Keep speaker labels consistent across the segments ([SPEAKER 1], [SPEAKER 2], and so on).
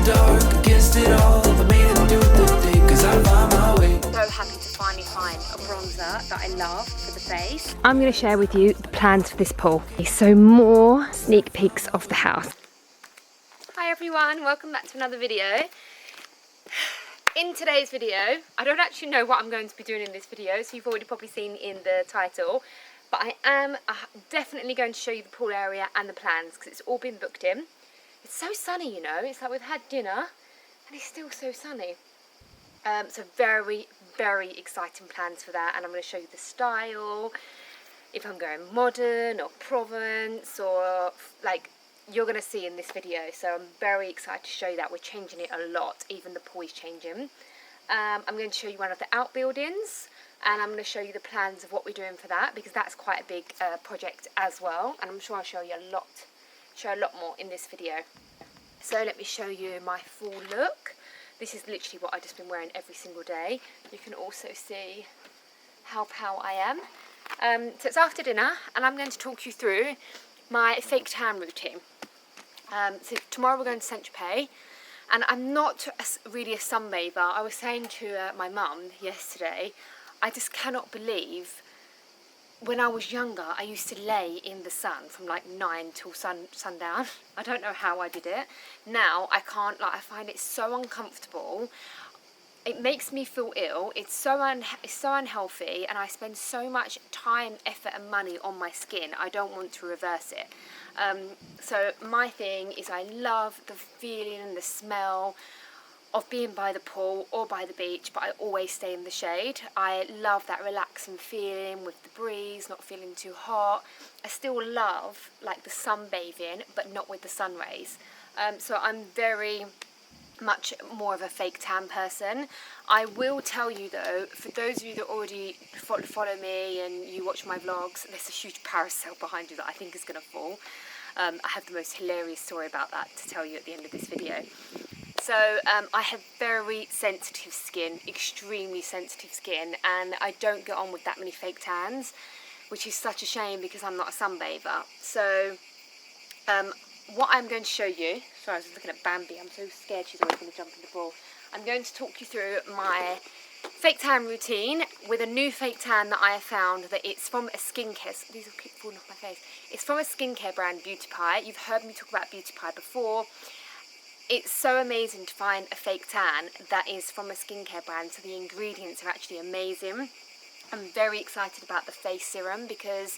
[SPEAKER 1] dark against it all, but made it through the day, 'cause I find my way.
[SPEAKER 2] So happy to finally find a bronzer that I love for the face. I'm going to share with you the plans for this pool. So more sneak peeks of the house. Hi everyone, welcome back to another video. In today's video, I don't actually know what I'm going to be doing in this video, so you've already probably seen in the title, but I am definitely going to show you the pool area and the plans because it's all been booked in. It's so sunny, you know, it's like we've had dinner and it's still so sunny. So very, very exciting plans for that, and I'm going to show you the style, if I'm going modern or Provence or like you're going to see in this video. So I'm very excited to show you that. We're changing it a lot, even the pool is changing. I'm going to show you one of the outbuildings, and I'm going to show you the plans of what we're doing for that, because that's quite a big project as well, and I'm sure I'll show you a lot more in this video. So let me show you my full look. This is literally what I've just been wearing every single day. You can also see how pale I am. So it's after dinner, and I'm going to talk you through my fake tan routine. So tomorrow we're going to Saint-Tropez, and I'm not really a sunbather. I was saying to my mum yesterday, I just cannot believe, when I was younger, I used to lay in the sun from like 9 till sundown. I don't know how I did it. Now I can't, like, I find it so uncomfortable. It makes me feel ill. It's so unhealthy, and I spend so much time, effort and money on my skin. I don't want to reverse it. So my thing is, I love the feeling and the smell of being by the pool or by the beach, but I always stay in the shade. I love that relaxing feeling with the breeze, not feeling too hot. I still love like the sunbathing, but not with the sun rays. So I'm very much more of a fake tan person. I will tell you though, for those of you that already follow me and you watch my vlogs, there's a huge parasail behind you that I think is going to fall. I have the most hilarious story about that to tell you at the end of this video. So I have very sensitive skin, extremely sensitive skin, and I don't get on with that many fake tans, which is such a shame because I'm not a sunbather. So what I'm going to show you, sorry, I was looking at Bambi, I'm so scared she's always going to jump in the pool. I'm going to talk you through my fake tan routine with a new fake tan that I have found, that it's from a skincare, these will keep falling off my face. It's from a skincare brand, Beauty Pie. You've heard me talk about Beauty Pie before. It's so amazing to find a fake tan that is from a skincare brand, so the ingredients are actually amazing. I'm very excited about the face serum because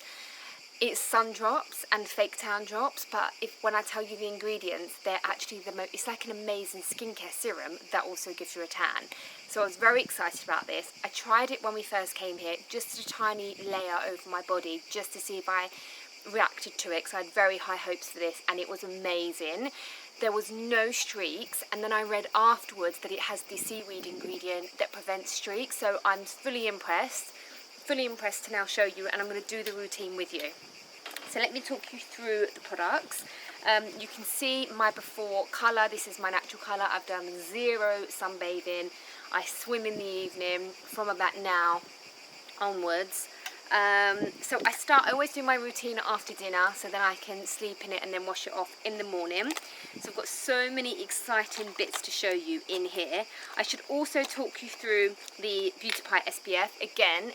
[SPEAKER 2] it's sun drops and fake tan drops, but when I tell you the ingredients, they're actually it's like an amazing skincare serum that also gives you a tan. So I was very excited about this. I tried it when we first came here, just a tiny layer over my body, just to see if I reacted to it, because I had very high hopes for this, and it was amazing. There was no streaks, and then I read afterwards that it has the seaweed ingredient that prevents streaks, so I'm fully impressed to now show you, and I'm going to do the routine with you. So let me talk you through the products. You can see my before colour. This is my natural colour. I've done 0 sunbathing. I swim in the evening from about now onwards. So I always do my routine after dinner, so then I can sleep in it and then wash it off in the morning. So I've got so many exciting bits to show you in here. I should also talk you through the Beauty Pie SPF. Again,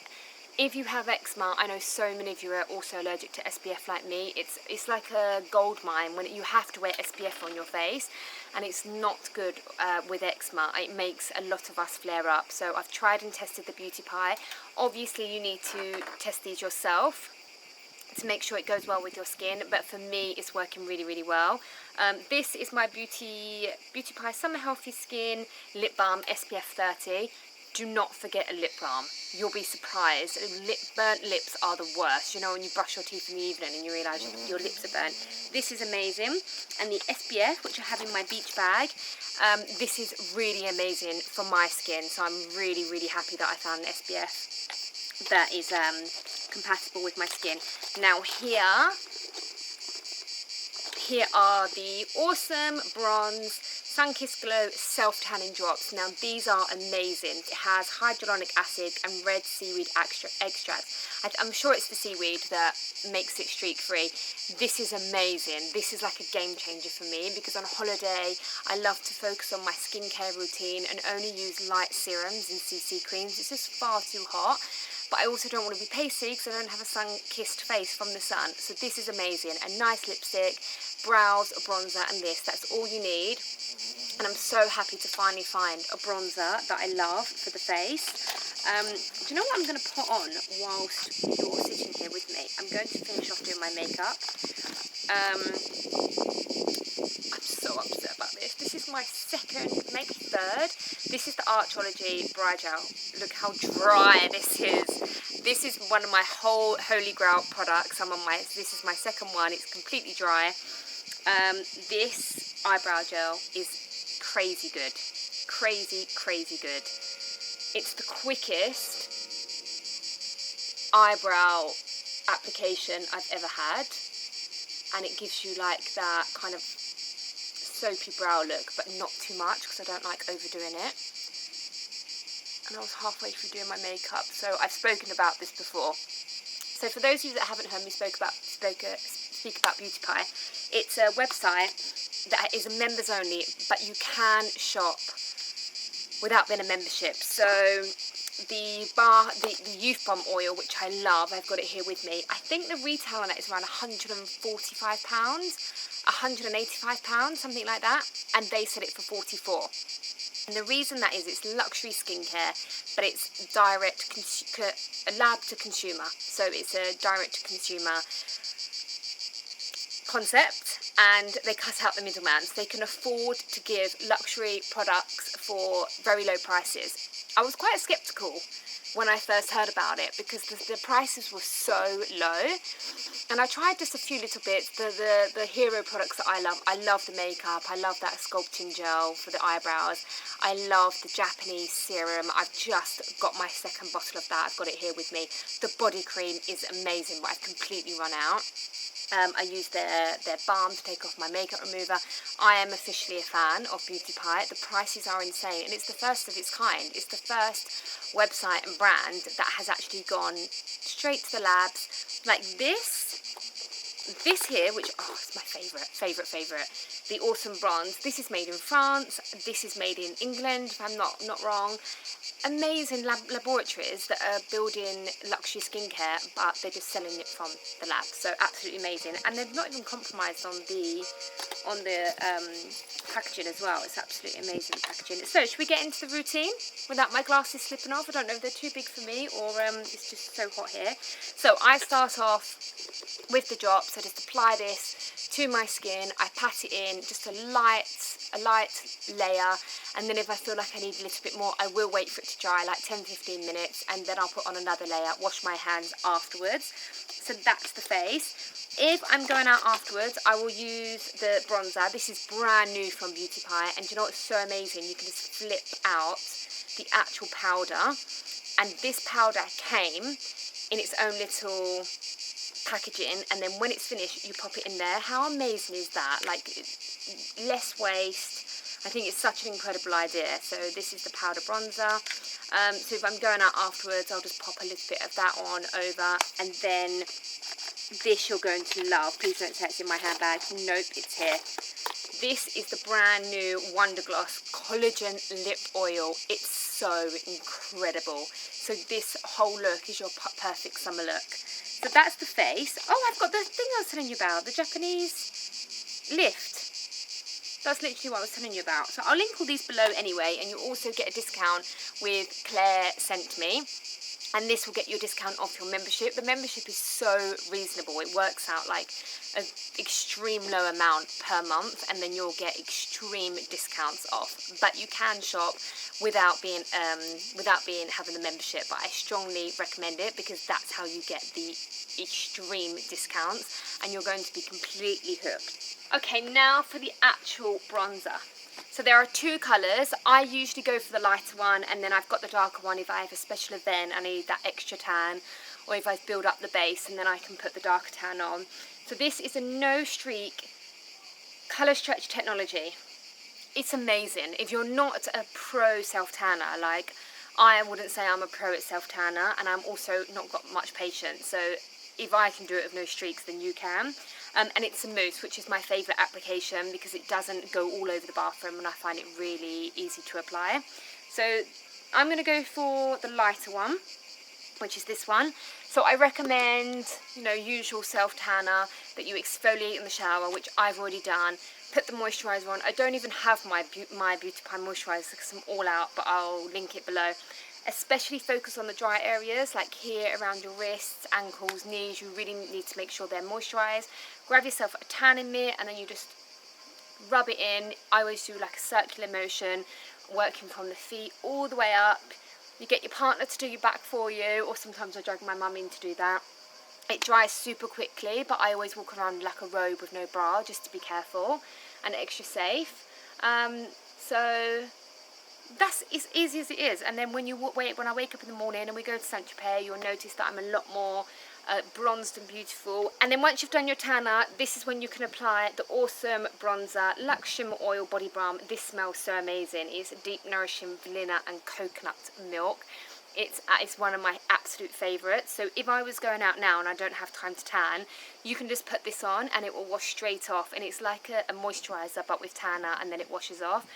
[SPEAKER 2] if you have eczema, I know so many of you are also allergic to SPF like me. It's like a gold mine when you have to wear SPF on your face, and it's not good with eczema. It makes a lot of us flare up. So I've tried and tested the Beauty Pie. Obviously you need to test these yourself to make sure it goes well with your skin, but for me it's working really, really well. This is my Beauty Pie Summer Healthy Skin Lip Balm SPF 30. Do not forget a lip balm. You'll be surprised. Burnt lips are the worst. You know, when you brush your teeth in the evening and you realise your lips are burnt. This is amazing. And the SPF, which I have in my beach bag, this is really amazing for my skin. So I'm really, really happy that I found an SPF that is compatible with my skin. Now here are the awesome bronze Sunkist Glow Self Tanning Drops. Now these are amazing. It has hyaluronic acid and red seaweed extract. I'm sure it's the seaweed that makes it streak free. This is amazing. This is like a game changer for me because on holiday I love to focus on my skincare routine and only use light serums and CC creams. It's just far too hot. But I also don't want to be pasty because I don't have a sun-kissed face from the sun. So this is amazing. A nice lipstick, brows, a bronzer and this. That's all you need. And I'm so happy to finally find a bronzer that I love for the face. Do you know what I'm going to put on whilst you're sitting here with me? I'm going to finish off doing my makeup. I'm so upset about this. This is my second, maybe third. This is the Archology Brow Gel. Look how dry this is. This is one of my holy grail products. This is my second one. It's completely dry. This eyebrow gel is crazy good. Crazy good. It's the quickest eyebrow application I've ever had. And it gives you like that kind of soapy brow look, but not too much because I don't like overdoing it. And I was halfway through doing my makeup, so I've spoken about this before. So for those of you that haven't heard me speak about Beauty Pie, it's a website that is members only, but you can shop without being a membership. So the Youth Balm oil, which I love, I've got it here with me. I think the retail on it is around £145, £185, something like that, and they sell it for £44. And the reason that is, it's luxury skincare, but it's lab to consumer. So it's a direct to consumer concept, and they cut out the middleman, so they can afford to give luxury products for very low prices. I was quite sceptical when I first heard about it because the prices were so low, and I tried just a few little bits. The hero products that I love the makeup, I love that sculpting gel for the eyebrows, I love the Japanese serum. I've just got my second bottle of that, I've got it here with me. The body cream is amazing, but I've completely run out. I use their balm to take off my makeup remover. I am officially a fan of Beauty Pie. The prices are insane, and it's the first of its kind. It's the first website and brand that has actually gone straight to the labs. Like this here, which, it's my favourite. The Awesome Bronze. This is made in France. This is made in England, if I'm not wrong. Amazing laboratories that are building luxury skincare, but they're just selling it from the lab. So absolutely amazing, and they've not even compromised on the packaging as well. It's absolutely amazing packaging. So should we get into the routine without my glasses slipping off? I don't know if they're too big for me or it's just so hot here. So I start off with the drops. I just apply this to my skin. I pat it in, just a light layer, and then if I feel like I need a little bit more, I will wait for it to dry, like 10-15 minutes, and then I'll put on another layer, wash my hands afterwards. So that's the face. If I'm going out afterwards, I will use the bronzer. This is brand new from Beauty Pie, and you know what's so amazing? You can just flip out the actual powder, and this powder came in its own little packaging, and then when it's finished you pop it in there. How amazing is that? Like, less waste. I think it's such an incredible idea. So this is the powder bronzer. So if I'm going out afterwards, I'll just pop a little bit of that on over, and then this you're going to love. Please don't say it's in my handbag. Nope, it's here. This is the brand new Wonder Gloss Collagen Lip Oil. It's so incredible. So this whole look is your perfect summer look. So that's the face. Oh, I've got the thing I was telling you about, the Japanese lift. That's literally what I was telling you about. So I'll link all these below anyway, and you'll also get a discount with Claire Sent Me. And this will get you a discount off your membership. The membership is so reasonable. It works out like an extreme low amount per month, and then you'll get extreme discounts off. But you can shop without having the membership. But I strongly recommend it because that's how you get the extreme discounts, and you're going to be completely hooked. Okay, now for the actual bronzer. So there are two colours. I usually go for the lighter one, and then I've got the darker one if I have a special event, I need that extra tan, or if I've built up the base, and then I can put the darker tan on. So this is a No Streak Colour Stretch Technology. it's amazing. If you're not a pro self-tanner, like I wouldn't say I'm a pro at self-tanner, and I'm also not got much patience, so if I can do it with no streaks, then you can. And it's a mousse, which is my favourite application because it doesn't go all over the bathroom, and I find it really easy to apply. So I'm going to go for the lighter one, which is this one. So I recommend, you know, usual self-tanner, that you exfoliate in the shower, which I've already done. Put the moisturiser on. I don't even have my Beauty Pie moisturiser because I'm all out, but I'll link it below. Especially focus on the dry areas, like here around your wrists, ankles, knees. You really need to make sure they're moisturised. Grab yourself a tanning mitt and then you just rub it in. I always do like a circular motion, working from the feet all the way up. You get your partner to do your back for you, or sometimes I drag my mum in to do that. It dries super quickly, but I always walk around like a robe with no bra, just to be careful and extra safe. So that's as easy as it is. And then when I wake up in the morning and we go to Saint-Tropez, you'll notice that I'm a lot more bronzed and beautiful. And then once you've done your tanner, this is when you can apply the awesome bronzer Luxe Shimmer Oil Body Balm. This smells so amazing. It's deep nourishing vanilla and coconut milk. It's one of my absolute favourites. So if I was going out now and I don't have time to tan, you can just put this on and it will wash straight off. And it's like a moisturiser but with tanner, and then it washes off.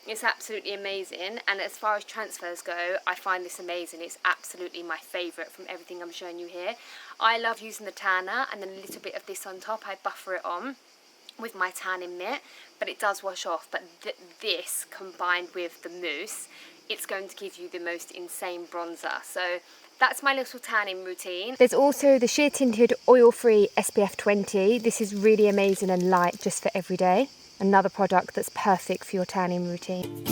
[SPEAKER 2] It's absolutely amazing. And as far as transfers go, I find this amazing. It's absolutely my favourite from everything I'm showing you here. I love using the tanner and then a little bit of this on top. I buffer it on with my tanning mitt, but it does wash off. But this combined with the mousse, it's going to give you the most insane bronzer. So that's my little tanning routine. There's also the sheer tinted oil-free SPF 20. This is really amazing and light, just for every day. Another product that's perfect for your tanning routine.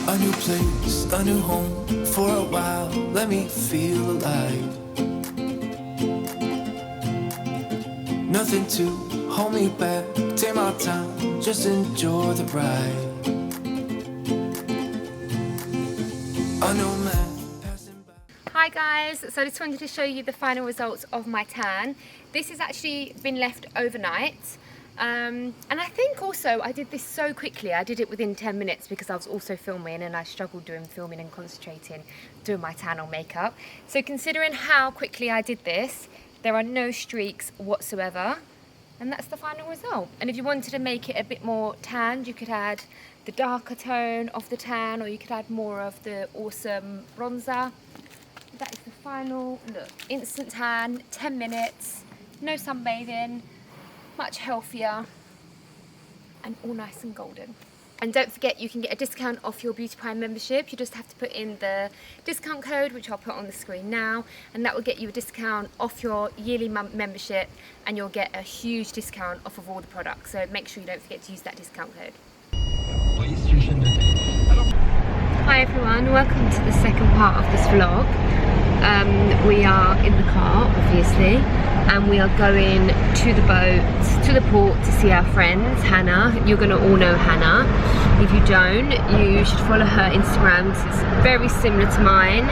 [SPEAKER 1] A new place, a new home, for a while, let me feel alive. Nothing to hold me back, take my time, just enjoy the ride. I know man passing by.
[SPEAKER 2] Hi guys, so I just wanted to show you the final results of my tan. This has actually been left overnight. And I think also I did this so quickly. I did it within 10 minutes because I was also filming, and I struggled doing filming and concentrating, doing my tan or makeup. So considering how quickly I did this, there are no streaks whatsoever, and that's the final result. And if you wanted to make it a bit more tanned, you could add the darker tone of the tan, or you could add more of the awesome bronzer. That is the final look. Instant tan, 10 minutes, no sunbathing, much healthier, and all nice and golden. And don't forget, you can get a discount off your Beauty Pie membership. You just have to put in the discount code, which I'll put on the screen now, and that will get you a discount off your yearly membership, and you'll get a huge discount off of all the products. So make sure you don't forget to use that discount code. Hi everyone, welcome to the second part of this vlog. We are in the car, obviously, and we are going to the boat, to the port, to see our friends, Hannah. You're going to all know Hannah. If you don't, you should follow her Instagram. It's very similar to mine,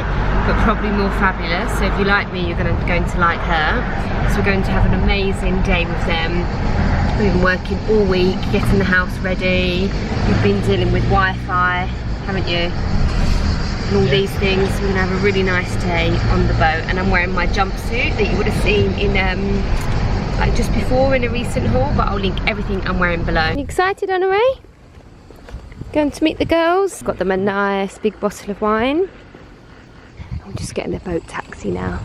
[SPEAKER 2] but probably more fabulous. So if you like me, you're going to like her. So we're going to have an amazing day with them. We've been working all week, getting the house ready. You've been dealing with Wi-Fi, haven't you? And all these things. We're gonna have a really nice day on the boat, and I'm wearing my jumpsuit that you would have seen in like just before in a recent haul, but I'll link everything I'm wearing below. You excited, Anna-Ray? Going to meet the girls. Got them a nice big bottle of wine. I'm just getting the boat taxi now.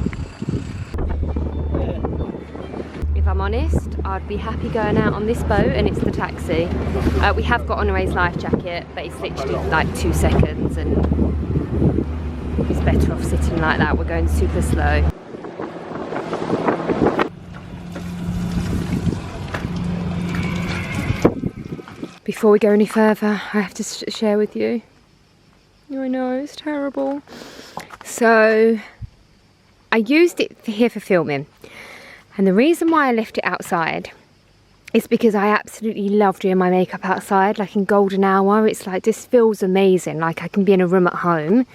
[SPEAKER 2] If I'm honest, I'd be happy going out on this boat and it's the taxi. We have got Honoré's life jacket, but it's literally like 2 seconds, and it's better off sitting like that. We're going super slow. Before we go any further, I have to share with you. I know, it's terrible. So, I used it here for filming. And the reason why I left it outside is because I absolutely love doing my makeup outside, like in golden hour. It's like, this feels amazing. Like I can be in a room at home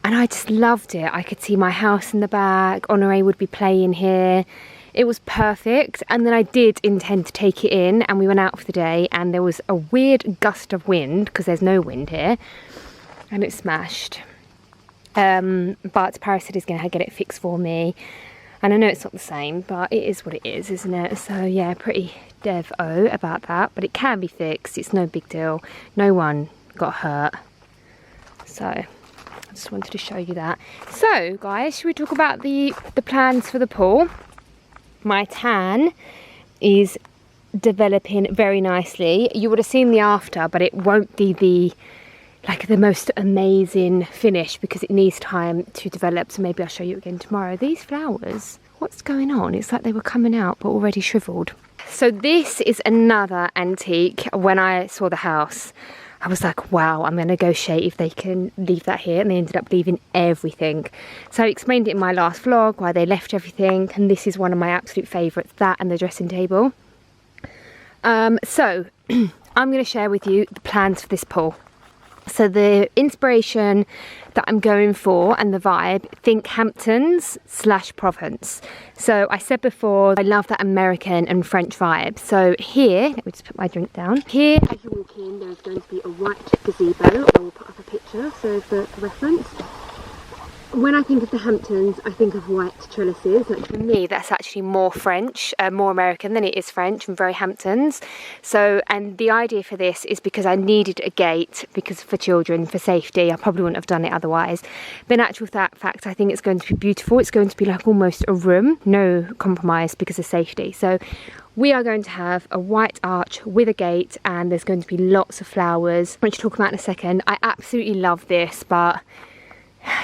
[SPEAKER 2] And I just loved it. I could see my house in the back. Honore would be playing here. It was perfect. And then I did intend to take it in, and we went out for the day, and there was a weird gust of wind because there's no wind here, and it smashed. But Paris said he's going to get it fixed for me. And I know it's not the same, but it is what it is, isn't it? So yeah, pretty dev-o about that. But it can be fixed. It's no big deal. No one got hurt. So I just wanted to show you that. So guys, should we talk about the plans for the pool? My tan is developing very nicely. You would have seen the after, but it won't be the most amazing finish because it needs time to develop. So maybe I'll show you again tomorrow. These flowers, what's going on? It's like they were coming out but already shriveled. So this is another antique. When I saw the house, I was like, wow, I'm going to negotiate if they can leave that here. And they ended up leaving everything. So I explained it in my last vlog why they left everything. And this is one of my absolute favourites, that and the dressing table. So I'm going to share with you the plans for this pool. So the inspiration that I'm going for and the vibe, think Hamptons / Provence. So I said before, I love that American and French vibe. So here, let me just put my drink down. Here, as you walk in, there's going to be a white gazebo. I will put up a picture, so for reference. When I think of the Hamptons, I think of white trellises. Like for me, that's actually more French, more American than it is French, and very Hamptons. So, and the idea for this is because I needed a gate because for children, for safety. I probably wouldn't have done it otherwise. But in actual fact, I think it's going to be beautiful. It's going to be like almost a room, no compromise because of safety. So we are going to have a white arch with a gate, and there's going to be lots of flowers, which I'll talk about in a second. I absolutely love this, but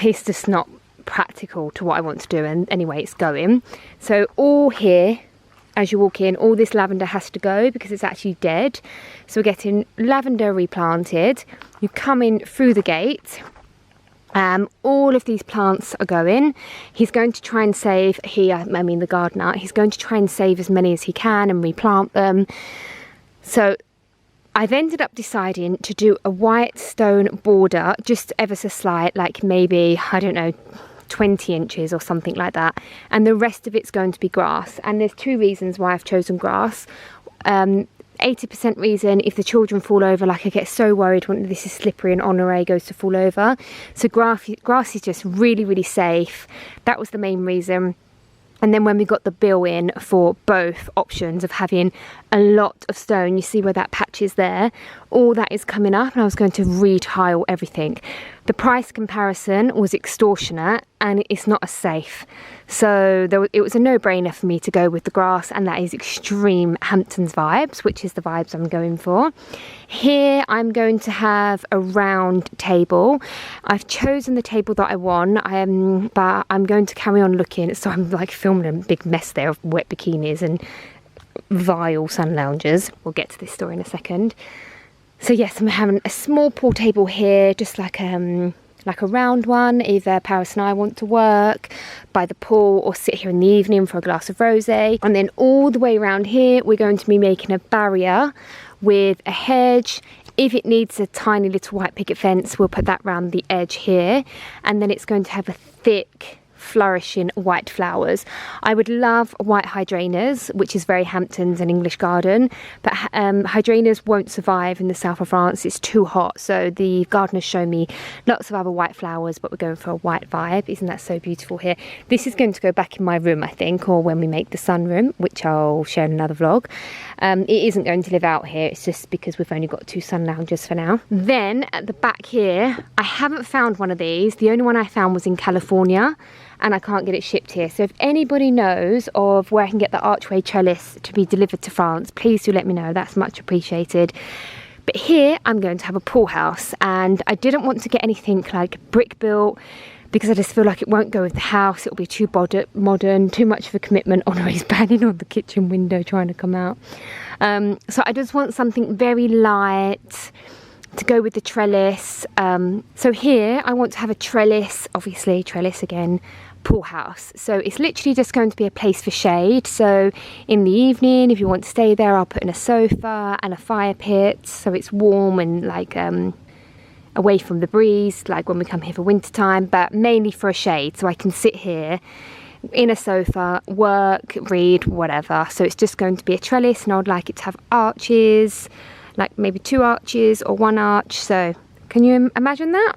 [SPEAKER 2] it's just not practical to what I want to do, and anyway it's going. So all here, as you walk in, all this lavender has to go because it's actually dead. So we're getting lavender replanted. You come in through the gate, all of these plants are going. He's going to try and save, the gardener, he's going to try and save as many as he can and replant them. So I've ended up deciding to do a white stone border, just ever so slight, like maybe, I don't know, 20 inches or something like that. And the rest of it's going to be grass. And there's two reasons why I've chosen grass. 80% reason, if the children fall over, like I get so worried when this is slippery and Honore goes to fall over. So grass is just really, really safe. That was the main reason. And then when we got the bill in for both options of having a lot of stone, you see where that patch is there, all that is coming up, and I was going to retile everything. The price comparison was extortionate and it's not as safe. So it was a no-brainer for me to go with the grass, and that is extreme Hamptons vibes, which is the vibes I'm going for. Here I'm going to have a round table. I've chosen the table that I want, but I'm going to carry on looking. So I'm like filming a big mess there of wet bikinis and vile sun loungers. We'll get to this story in a second. So yes, I'm having a small pool table here, just like a round one. Either Paris and I want to work by the pool or sit here in the evening for a glass of rosé. And then all the way around here, we're going to be making a barrier with a hedge. If it needs a tiny little white picket fence, we'll put that round the edge here. And then it's going to have a thick, flourishing white flowers. I would love white hydrangeas, which is very Hamptons and English garden, but hydrangeas won't survive in the south of France. It's too hot. So the gardeners show me lots of other white flowers, but we're going for a white vibe. Isn't that so beautiful here? This is going to go back in my room, I think, or when we make the sunroom, which I'll share in another vlog. It isn't going to live out here. It's just because we've only got 2 sun loungers for now. Then at the back here, I haven't found one of these. The only one I found was in California, and I can't get it shipped here. So if anybody knows of where I can get the archway trellis to be delivered to France, please do let me know. That's much appreciated. But here I'm going to have a pool house, and I didn't want to get anything like brick built because I just feel like it won't go with the house. It'll be too modern, too much of a commitment. Honore's banging on the kitchen window trying to come out. So I just want something very light to go with the trellis. So here I want to have a trellis, obviously trellis again, pool house. So it's literally just going to be a place for shade. So in the evening, if you want to stay there, I'll put in a sofa and a fire pit so it's warm and like away from the breeze, like when we come here for winter time, but mainly for a shade, so I can sit here in a sofa, work, read, whatever. So it's just going to be a trellis, and I would like it to have arches, like maybe 2 arches or 1 arch. So can you imagine that?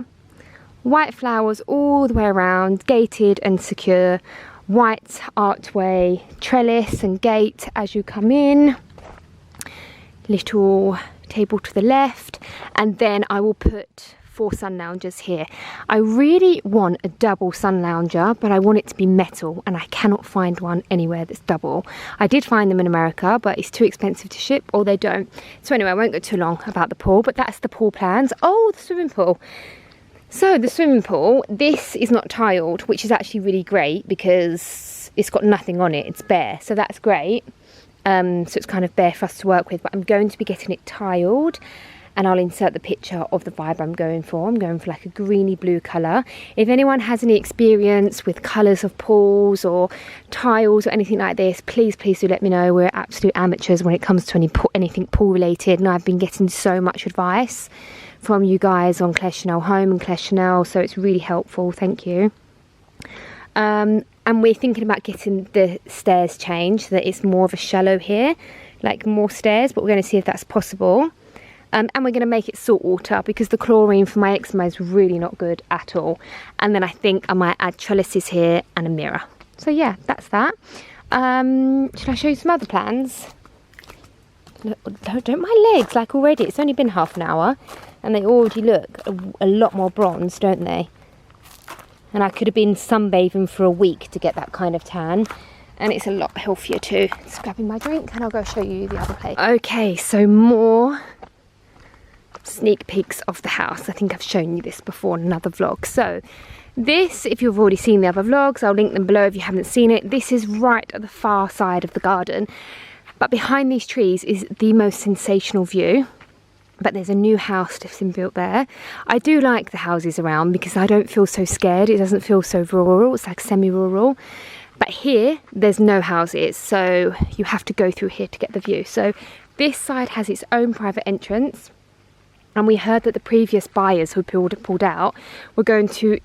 [SPEAKER 2] White flowers all the way around, gated and secure, white archway, trellis and gate as you come in, little table to the left, and then I will put 4 sun loungers here. I really want a double sun lounger, but I want it to be metal, and I cannot find one anywhere that's double. I did find them in America, but it's too expensive to ship, or they don't. So anyway, I won't go too long about the pool, but that's the pool plans. Oh, the swimming pool. So the swimming pool, this is not tiled, which is actually really great because it's got nothing on it, it's bare, so that's great. So it's kind of bare for us to work with, but I'm going to be getting it tiled, and I'll insert the picture of the vibe I'm going for. I'm going for like a greeny blue colour. If anyone has any experience with colours of pools or tiles or anything like this, please do let me know. We're absolute amateurs when it comes to anything pool related, and I've been getting so much advice from you guys on Claire Chanel Home and Claire Chanel, so it's really helpful, thank you. And we're thinking about getting the stairs changed so that it's more of a shallow here, like more stairs, but we're going to see if that's possible. And we're going to make it salt water because the chlorine for my eczema is really not good at all. And then I think I might add trellises here and a mirror. So yeah, that's that. Should I show you some other plans? Look, don't my legs, like already, it's only been half an hour and they already look a lot more bronze, don't they? And I could have been sunbathing for a week to get that kind of tan. And it's a lot healthier too. Just grabbing my drink and I'll go show you the other place. Okay, so more sneak peeks of the house. I think I've shown you this before in another vlog. So this, if you've already seen the other vlogs, I'll link them below if you haven't seen it. This is right at the far side of the garden. But behind these trees is the most sensational view. But there's a new house that's been built there. I do like the houses around because I don't feel so scared. It doesn't feel so rural. It's like semi-rural. But here, there's no houses. So you have to go through here to get the view. So this side has its own private entrance. And we heard that the previous buyers who pulled out were going to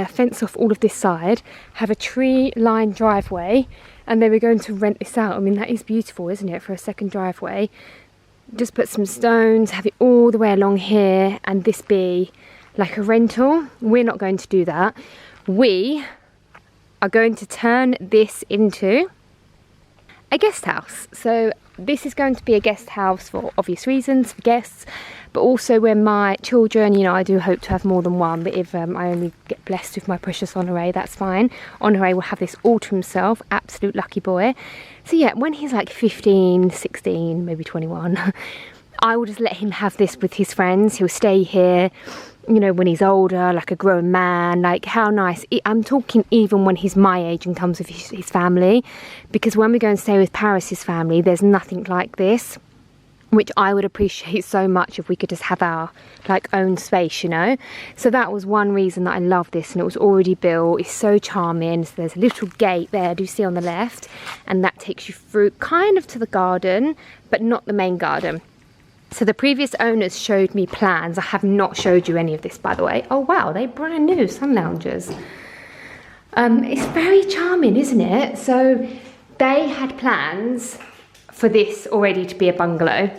[SPEAKER 2] fence off all of this side, have a tree-lined driveway, and they were going to rent this out. I mean, that is beautiful, isn't it, for a second driveway? Just put some stones, have it all the way along here, and this be like a rental. We're not going to do that. We are going to turn this into a guest house. So this is going to be a guest house for obvious reasons, for guests, but also when my children, you know, I do hope to have more than one, but if I only get blessed with my precious Honoré, that's fine. Honoré will have this all to himself, absolute lucky boy. So yeah, when he's like 15, 16, maybe 21, I will just let him have this with his friends. He'll stay here, you know, when he's older, like a grown man. Like, how nice. I'm talking even when he's my age and comes with his family, because when we go and stay with Paris's family, there's nothing like this, which I would appreciate so much if we could just have our like own space, you know. So that was one reason that I love this, and it was already built. It's so charming. So there's a little gate there, do you see on the left, and that takes you through kind of to the garden, but not the main garden. So the previous owners showed me plans. I have not showed you any of this, by the way. Oh wow, they're brand new sun loungers. It's very charming, isn't it? So they had plans for this already to be a bungalow,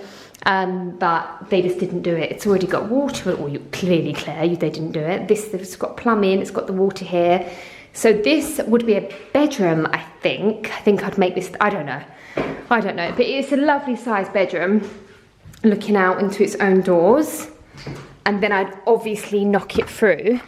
[SPEAKER 2] but they just didn't do it. It's already got water, or you clearly, Claire, they didn't do it. This has got plumbing, it's got the water here. So this would be a bedroom, I think. I think I'd make this, I don't know, but it's a lovely sized bedroom, looking out into its own doors, and then I'd obviously knock it through.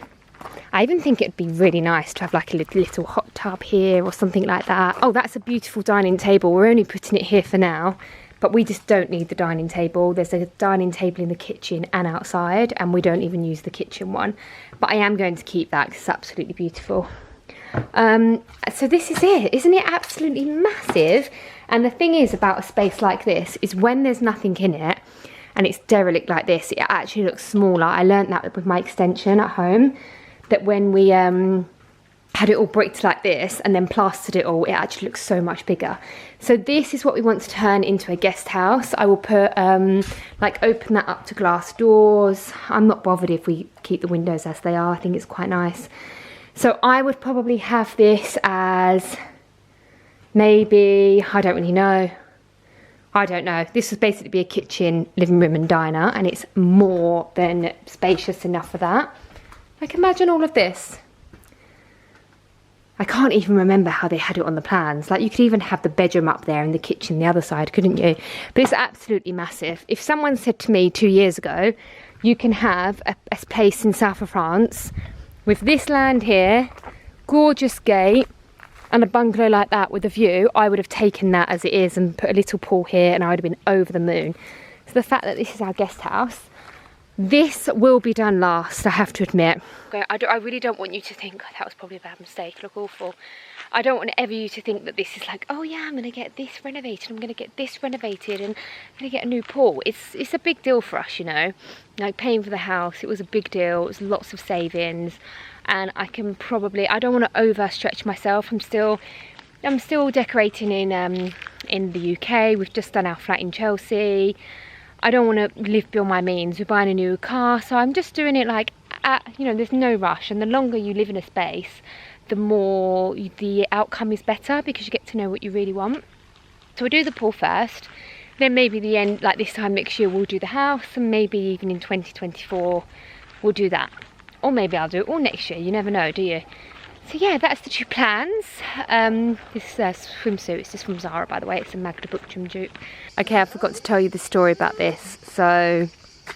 [SPEAKER 2] I even think it'd be really nice to have like a little hot tub here or something like that. Oh, that's a beautiful dining table. We're only putting it here for now, but we just don't need the dining table. There's a dining table in the kitchen and outside, and we don't even use the kitchen one. But I am going to keep that because it's absolutely beautiful. So this is it. Isn't it absolutely massive? And the thing is about a space like this is when there's nothing in it and it's derelict like this, it actually looks smaller. I learned that with my extension at home, that when we had it all bricked like this and then plastered it all, it actually looks so much bigger. So this is what we want to turn into a guest house. I will put, like open that up to glass doors. I'm not bothered if we keep the windows as they are. I think it's quite nice. So I would probably have this as maybe, I don't really know. I don't know. This would basically be a kitchen, living room and diner, and it's more than spacious enough for that. Like imagine all of this. I can't even remember how they had it on the plans. Like you could even have the bedroom up there and the kitchen the other side, couldn't you? But it's absolutely massive. If someone said to me 2 years ago, you can have a place in south of France with this land here, gorgeous gate, and a bungalow like that with a view, I would have taken that as it is and put a little pool here and I would have been over the moon. So the fact that this is our guest house, this will be done last, I have to admit. I really don't want you to think, that was probably a bad mistake, look awful. I don't want ever you to think that this is like, oh yeah, I'm gonna get this renovated, I'm gonna get this renovated and I'm gonna get a new pool. It's a big deal for us, you know. Like paying for the house, it was a big deal, it was lots of savings. And I can probably, I don't want to overstretch myself. I'm still decorating in the UK. We've just done our flat in Chelsea. I don't want to live beyond my means. We're buying a new car, so I'm just doing it like, you know, there's no rush. And the longer you live in a space, the more the outcome is better because you get to know what you really want. So we'll do the pool first. Then maybe the end, like this time next year, we'll do the house, and maybe even in 2024, we'll do that. Or maybe I'll do it all next year. You never know, do you? So yeah, that's the two plans. This swimsuit, it's just from Zara, by the way. It's a Magda Buchum dupe. Okay, I forgot to tell you the story about this. So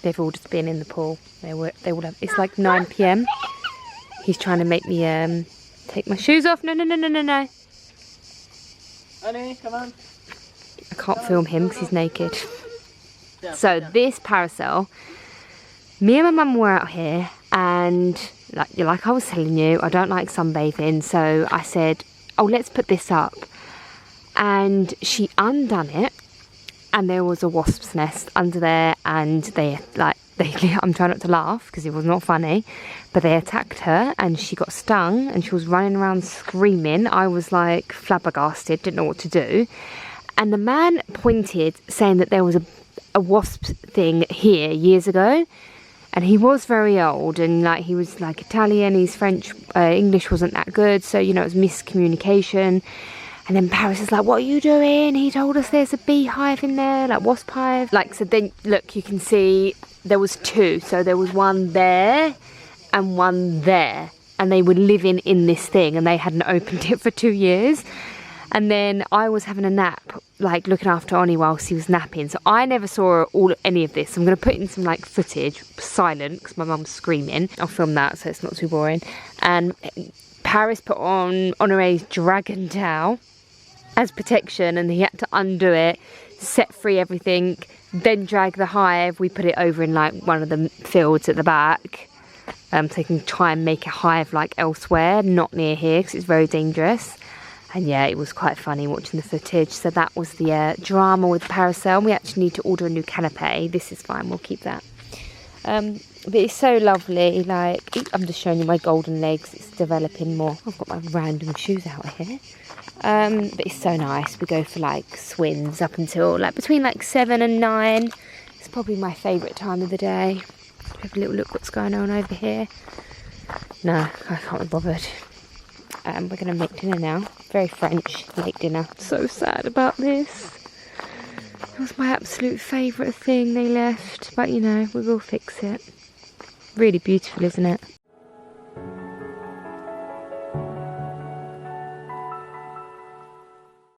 [SPEAKER 2] they've all just been in the pool. They all have. It's like 9 p.m. He's trying to make me take my shoes off. No.
[SPEAKER 3] Honey, come on.
[SPEAKER 2] I can't film him because he's naked. So this parasol, me and my mum were out here, and like I was telling you, I don't like sunbathing, so I said, oh, let's put this up. And she undone it, and there was a wasp's nest under there, and they I'm trying not to laugh because it was not funny, but they attacked her and she got stung and she was running around screaming. I was like flabbergasted, didn't know what to do. And the man pointed, saying that there was a wasp thing here years ago. And he was very old, and like he was like Italian, he's French, English wasn't that good, so you know it was miscommunication. And then Paris is like, what are you doing? He told us there's a beehive in there, like wasp hive. Like, so then look, you can see there was two, so there was one there and one there, and they were living in this thing, and they hadn't opened it for 2 years. And then I was having a nap, like looking after Oni whilst he was napping. So I never saw any of this. I'm going to put in some like footage, silent, because my mum's screaming. I'll film that so it's not too boring. And Paris put on Honoré's dragon towel as protection, and he had to undo it, set free everything, then drag the hive. We put it over in like one of the fields at the back. So he can try and make a hive like elsewhere, not near here, because it's very dangerous. And yeah, it was quite funny watching the footage. So that was the drama with the parasol. We actually need to order a new canapé. This is fine, we'll keep that. But it's so lovely. Like, I'm just showing you my golden legs. It's developing more. I've got my random shoes out here. But it's so nice. We go for like swims up until like between like 7 and 9. It's probably my favourite time of the day. Have a little look what's going on over here. No, I can't be bothered. We're going to make dinner now. Very French, late dinner. So sad about this. It was my absolute favourite thing they left. But you know, we will fix it. Really beautiful, isn't it?